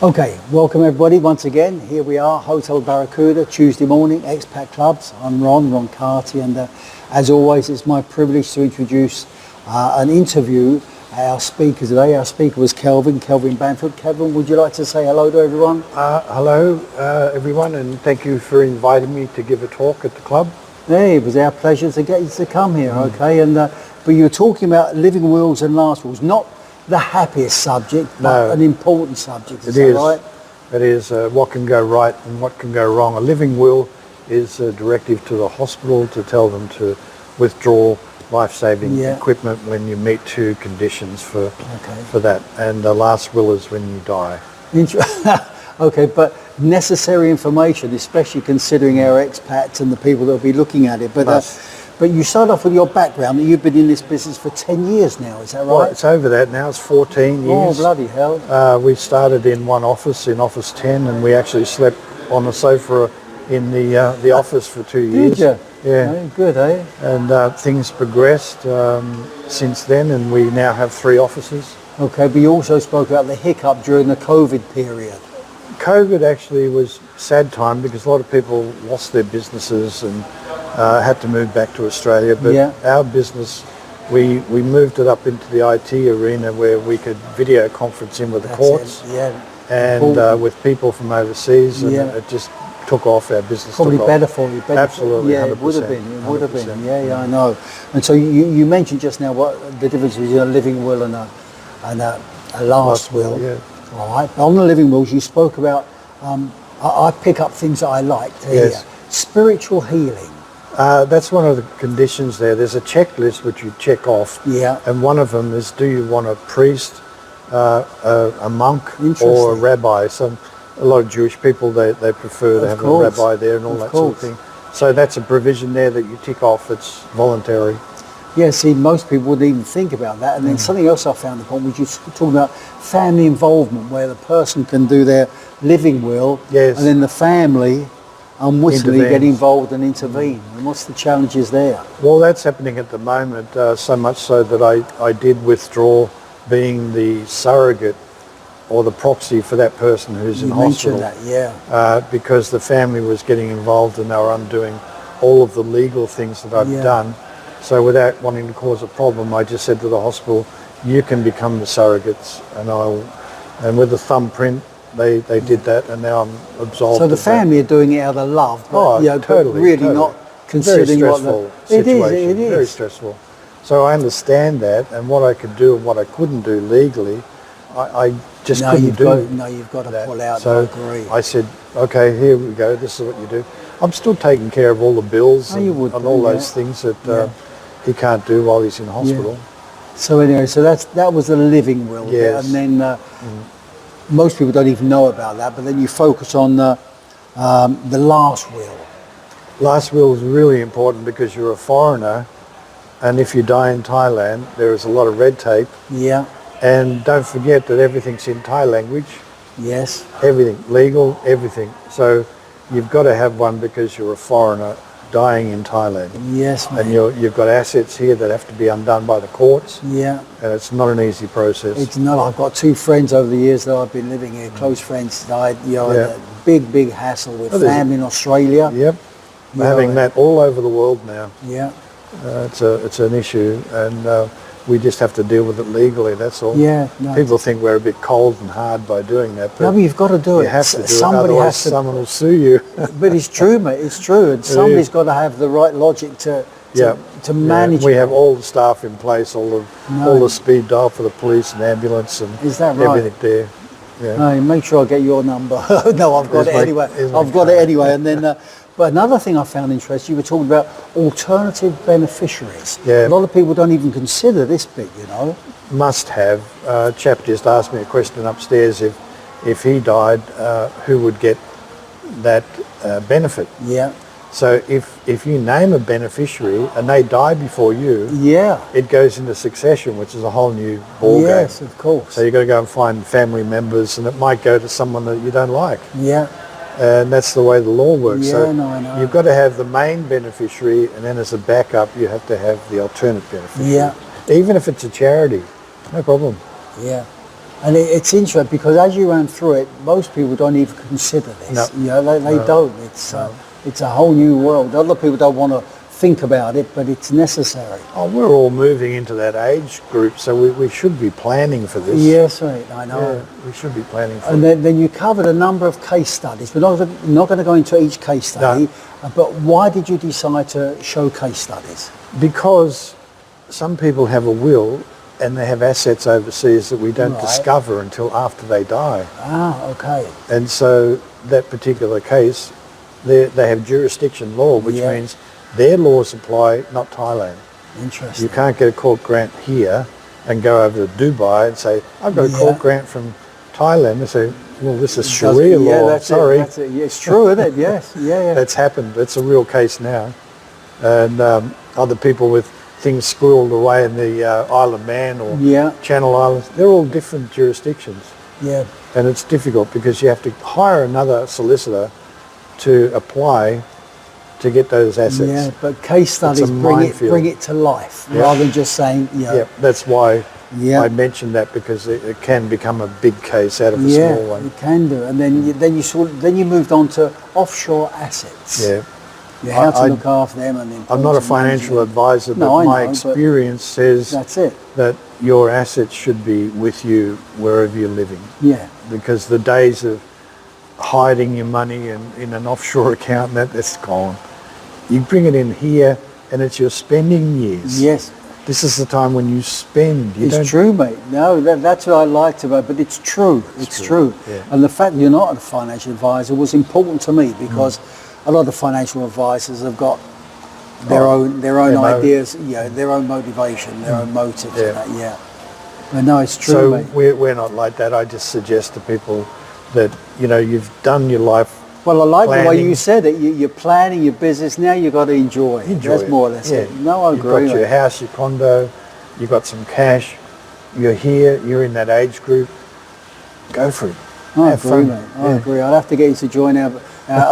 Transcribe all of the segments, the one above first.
Okay, welcome everybody once again. Here we are, Hotel Barracuda, Tuesday morning, Expat Clubs. I'm Ron Carty, and as always, it's my privilege to introduce an interview. Our speaker today, our speaker was Kelvin Bamfield. Kelvin, would you like to say hello to everyone? Hello everyone, and thank you for inviting me to give a talk at the club. Hey, it was our pleasure to get you to come here, okay? And but you were talking about living wills and last wills, not the happiest subject, but an important subject. Is that right? It is. What can go right and what can go wrong. A living will is a directive to the hospital to tell them to withdraw life-saving equipment when you meet two conditions for that. And the last will is when you die. Okay, but necessary information, especially considering our expats and the people that will be looking at it. But you start off with your background, that you've been in this business for 10 years now, is that right? Well, it's over that now, it's 14 years. Oh, bloody hell. We started in one office, in office 10, and we actually slept on the sofa in the office for 2 years. Did you? Yeah. Oh, good, eh? And things progressed since then, and we now have 3 offices. Okay, but you also spoke about the hiccup during the COVID period. COVID actually was a sad time because a lot of people lost their businesses and had to move back to Australia. But our business, we moved it up into the IT arena where we could video conference in with the courts and with people from overseas, and it just took off. Our business probably took better off. for you. Absolutely, 100%. It would have been. It would have been. Yeah, I know. And so you mentioned just now what the difference between a living will and a last will. Yeah. All right. On the living wills, you spoke about. I pick up things that I like to hear. Spiritual healing. That's one of the conditions there. There's a checklist which you check off. Yeah. And one of them is, do you want a priest, a monk, or a rabbi? A lot of Jewish people, they prefer to have a rabbi there and all that sort of thing. So that's a provision there that you tick off. It's voluntary. Yeah, see, most people wouldn't even think about that. And then something else I found upon was you talking about family involvement, where the person can do their living will, and then the family unwittingly get involved and intervene. And what's the challenges there? Well, that's happening at the moment, so much so that I did withdraw being the surrogate or the proxy for that person who's in hospital. You mentioned that, because the family was getting involved and they were undoing all of the legal things that I've done. So without wanting to cause a problem, I just said to the hospital, you can become the surrogates, and with the thumbprint, they did that, and now I'm absolved. So the family are doing it out of love, but, totally, really not considering very stressful situation. It is. Very stressful. So I understand that, and what I could do and what I couldn't do legally, I just couldn't do. You've got to pull out. So I agree. I said, okay, here we go. This is what you do. I'm still taking care of all the bills and all those things that he can't do while he's in hospital. So anyway, that was a living will. Yes. And then most people don't even know about that. But then you focus on the last will. Last will is really important because you're a foreigner, and if you die in Thailand, there is a lot of red tape. Yeah. And don't forget that everything's in Thai language. Yes. Everything, legal, everything. So you've got to have one because you're a foreigner dying in Thailand. Yes, mate. And you've got assets here that have to be undone by the courts. Yeah. And it's not an easy process. It's not. I've got 2 friends over the years that I've been living here, close friends died. Big hassle with family in Australia. Yep. We're having that all over the world now. Yeah. It's an issue, and we just have to deal with it legally, that's all. Yeah. No, people think we're a bit cold and hard by doing that. But no, but you've got to do it. You have to do it, otherwise someone will sue you. But it's true, mate. It's true. And somebody's got to have the right logic to manage. We have all the staff in place, all the speed dial for the police and ambulance and everything there. Yeah. No, make sure I get your number. No, I've got it anyway. I've got it anyway. And then, but another thing I found interesting, you were talking about alternative beneficiaries. Yeah. A lot of people don't even consider this bit, you know. Must have. A chap just asked me a question upstairs, if he died, who would get that benefit? Yeah. So if you name a beneficiary and they die before you, it goes into succession, which is a whole new ball game. Yes, of course. So you've got to go and find family members, and it might go to someone that you don't like. Yeah. And that's the way the law works. Yeah, so no, I know. You've got to have the main beneficiary, and then as a backup, you have to have the alternate beneficiary. Yeah. Even if it's a charity, no problem. Yeah. And it's interesting because as you ran through it, most people don't even consider this. No. You know, they don't. It's a whole new world. Other people don't want to think about it, but it's necessary. Oh, we're all moving into that age group, so we should be planning for this. Yes, mate, I know. Yeah, we should be planning for And it. then you covered a number of case studies. We're not going to go into each case study, but why did you decide to show case studies? Because some people have a will and they have assets overseas that we don't discover until after they die. Ah, okay. And so that particular case, they have jurisdiction law, which means their laws apply, not Thailand. Interesting. You can't get a court grant here and go over to Dubai and say, I've got a court grant from Thailand. They say, well, this is Sharia law. That's Sorry. That's it. Yeah, it's true, isn't it? Yes. Yeah. That's happened. It's a real case now. And other people with things squirreled away in the Isle of Man or Channel Islands, they're all different jurisdictions. Yeah. And it's difficult because you have to hire another solicitor to apply to get those assets. Yeah, but case studies bring it to life rather than just saying, Yeah, that's why I mentioned that, because it can become a big case out of a small one. It can do. And then you moved on to offshore assets. Yeah. How to look after them. And I'm not a financial advisor, but my experience says that your assets should be with you wherever you're living. Yeah. Because the days of hiding your money in an offshore account, that's gone. You bring it in here and it's your spending years. Yes. This is the time when you spend. It's true, mate. No, that's what I liked about it, but it's true. It's true. Yeah. And the fact that you're not a financial advisor was important to me, because a lot of financial advisors have got their own ideas, their own motivation, their own motives. Yeah. But no, it's true, so mate. we're not like that. I just suggest to people that, you've done your life. Well, I like the way you said it. You're planning your business. Now you've got to enjoy it. That's more or less it. No, I agree. You've got your house, your condo, you've got some cash. You're here. You're in that age group. Go for it. I agree, mate. I agree. I'd have to get you to join our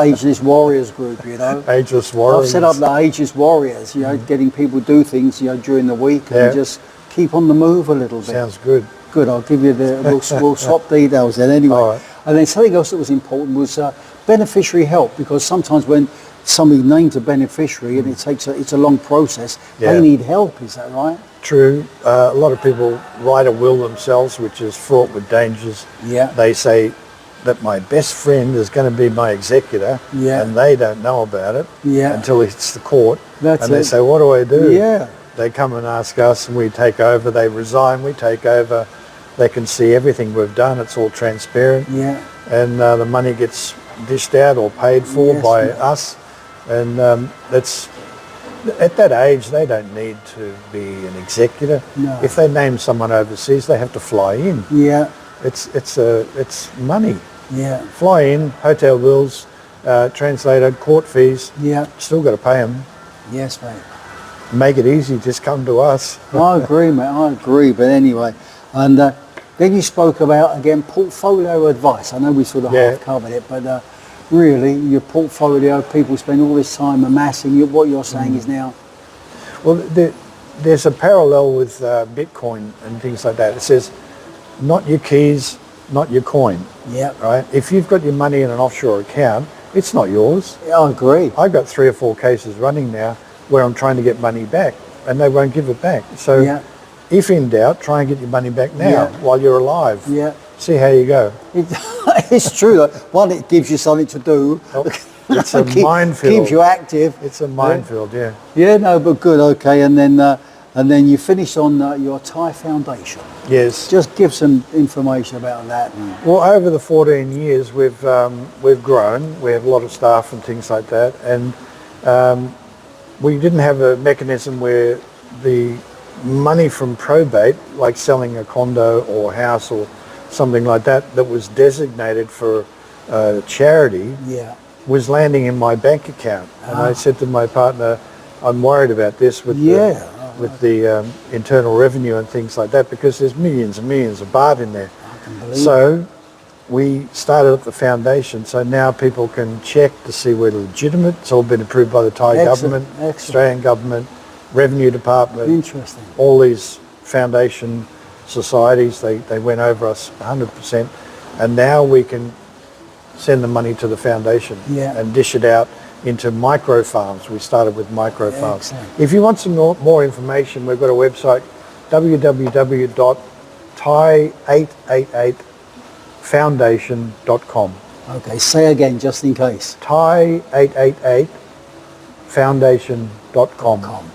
Ageless Warriors group, Ageless Warriors. I've set up the Ageless Warriors, getting people to do things, during the week and just keep on the move a little bit. Sounds good. Good. I'll give you we'll swap details then anyway. All right. And then something else that was important was beneficiary help, because sometimes when somebody names a beneficiary and it's a long process, they need help. Is that right? True. A lot of people write a will themselves, which is fraught with dangers. Yeah. They say that my best friend is going to be my executor, and they don't know about it until it's the court. They say, what do I do? Yeah. They come and ask us and we take over. They resign, we take over. They can see everything we've done. It's all transparent. Yeah. And the money gets dished out or paid for by us. And that's, at that age, they don't need to be an executor. No. If they name someone overseas, they have to fly in. Yeah. It's money. Yeah. Fly in, hotel bills, translator, court fees. Yeah. Still got to pay them. Yes, mate. Make it easy. Just come to us. I agree, mate. I agree. But anyway, and then you spoke about, again, portfolio advice. I know we sort of half covered it, but really, your portfolio, people spend all this time amassing. What you're saying is now... Well, there's a parallel with Bitcoin and things like that. It says, not your keys, not your coin. Yeah. Right? If you've got your money in an offshore account, it's not yours. Yeah, I agree. I've got 3 or 4 cases running now where I'm trying to get money back and they won't give it back. So if in doubt, try and get your money back now while you're alive. Yeah. See how you go. It's true. One, it gives you something to do. It's a minefield. Keeps you active. It's a minefield, yeah. Yeah, no, but good, okay. And then you finish on your Thai Foundation. Yes. Just give some information about that. Well, over the 14 years, we've grown. We have a lot of staff and things like that. And we didn't have a mechanism where the money from probate, like selling a condo or house or something like that was designated for charity, was landing in my bank account. And I said to my partner, I'm worried about this with the internal revenue and things like that, because there's millions and millions of baht in there. So we started up the foundation, so now people can check to see we're legitimate. It's all been approved by the Thai government, Australian government, Revenue Department. Interesting. All these foundation societies. They went over us 100%, and now we can send the money to the foundation and dish it out into micro farms. We started with micro farms. Excellent. If you want some more information, we've got a website, www.thai888foundation.com. Okay, say again just in case. Thai888foundation.com.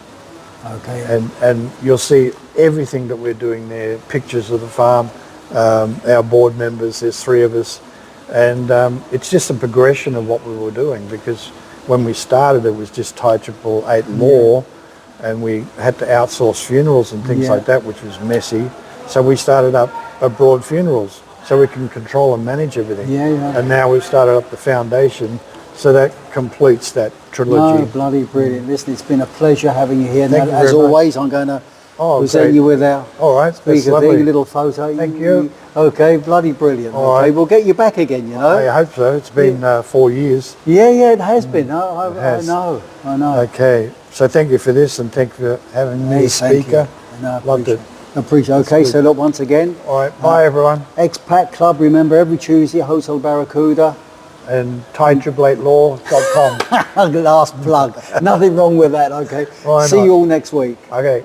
Okay. And you'll see everything that we're doing there, pictures of the farm, our board members, there's 3 of us. And it's just a progression of what we were doing, because when we started it was just Thai 888 law, and we had to outsource funerals and things like that, which was messy. So we started up abroad funerals so we can control and manage everything. And now we've started up the foundation, so that completes that trilogy. No, bloody brilliant. Listen, it's been a pleasure having you here. Thank you as very always, I'm going to present great. you with our That's lovely. little photo. Thank you. Okay, bloody brilliant. All okay, right. we'll get you back again, you know. I hope so. It's been 4 years. Yeah, it has been. I know. Okay, so thank you for this, and thank you for having me as speaker. No, Loved it. Appreciate. Okay, so look, once again. All right, bye everyone. Expat Club, remember, every Tuesday, Hotel Barracuda. And Thai888law.com. Last plug. Nothing wrong with that, okay. Why See not? you all next week. Okay.